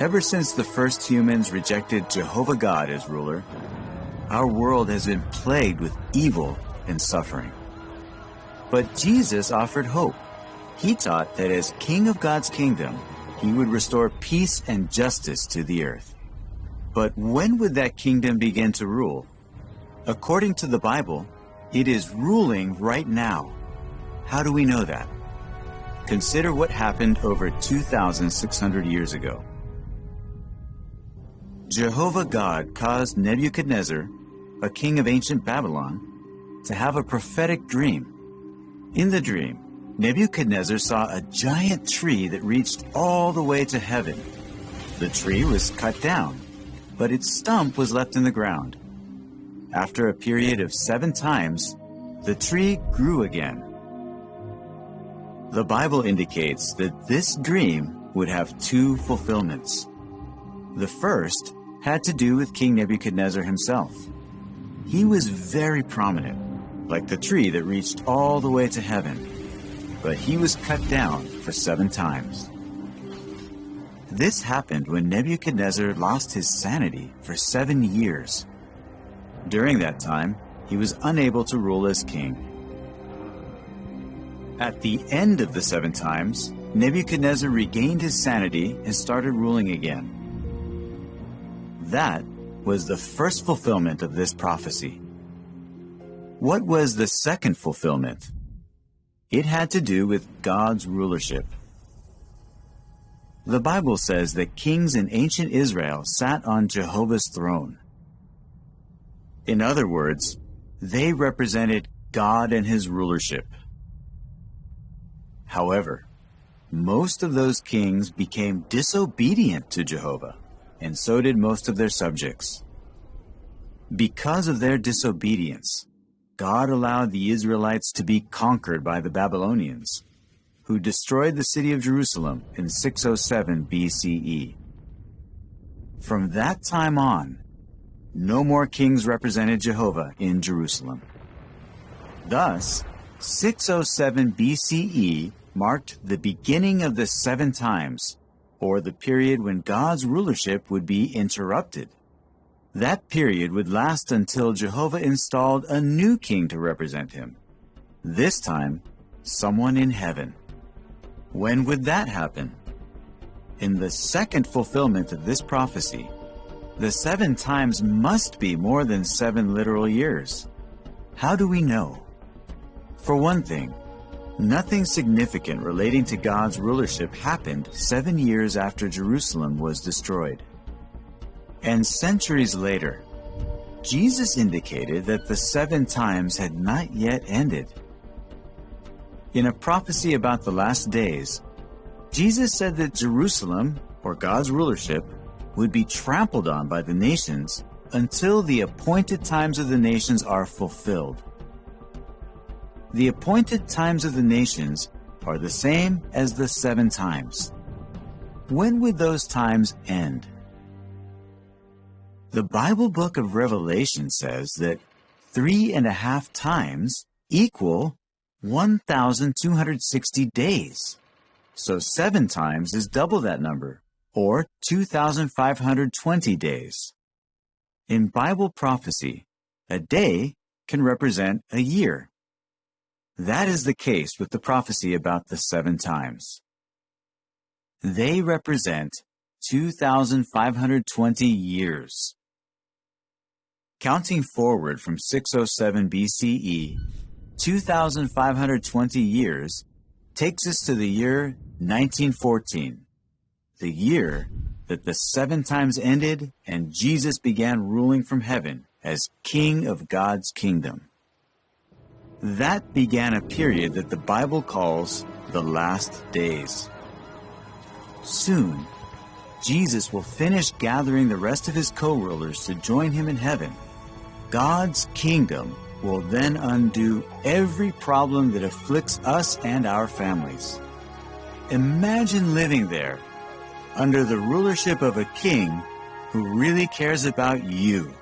Ever since the first humans rejected Jehovah God as ruler, our world has been plagued with evil and suffering. But Jesus offered hope. He taught that as King of God's kingdom, he would restore peace and justice to the earth. But when would that kingdom begin to rule? According to the Bible, it is ruling right now. How do we know that? Consider what happened over 2,600 years ago. Jehovah God caused Nebuchadnezzar, a king of ancient Babylon, to have a prophetic dream. In the dream, Nebuchadnezzar saw a giant tree that reached all the way to heaven. The tree was cut down, but its stump was left in the ground. After a period of 7 times, the tree grew again. The Bible indicates that this dream would have 2 fulfillments. The first had to do with King Nebuchadnezzar himself. He was very prominent, like the tree that reached all the way to heaven, but he was cut down for 7 times. This happened when Nebuchadnezzar lost his sanity for 7 years. During that time, he was unable to rule as king. At the end of the 7 times, Nebuchadnezzar regained his sanity and started ruling again. That was the first fulfillment of this prophecy. What was the second fulfillment? It had to do with God's rulership. The Bible says that kings in ancient Israel sat on Jehovah's throne. In other words, they represented God and his rulership. However, most of those kings became disobedient to Jehovah, and so did most of their subjects. Because of their disobedience, God allowed the Israelites to be conquered by the Babylonians, who destroyed the city of Jerusalem in 607 BCE. From that time on, no more kings represented Jehovah in Jerusalem. Thus, 607 BCE marked the beginning of the 7 times, or the period when God's rulership would be interrupted. That period would last until Jehovah installed a new king to represent him. This time, someone in heaven. When would that happen? In the second fulfillment of this prophecy, the 7 times must be more than 7 literal years. How do we know? For one thing, nothing significant relating to God's rulership happened 7 years after Jerusalem was destroyed. And centuries later, Jesus indicated that the 7 times had not yet ended. In a prophecy about the last days, Jesus said that Jerusalem, or God's rulership, would be trampled on by the nations until the appointed times of the nations are fulfilled. The appointed times of the nations are the same as the 7 times. When would those times end? The Bible book of Revelation says that 3.5 times equal 1,260 days. So 7 times is double that number, or 2,520 days. In Bible prophecy, a day can represent a year. That is the case with the prophecy about the 7 times. They represent 2,520 years. Counting forward from 607 BCE, 2,520 years takes us to the year 1914, the year that the 7 times ended and Jesus began ruling from heaven as King of God's kingdom. That began a period that the Bible calls the last days. Soon, Jesus will finish gathering the rest of his co-rulers to join him in heaven. God's kingdom will then undo every problem that afflicts us and our families. Imagine living there under the rulership of a king who really cares about you.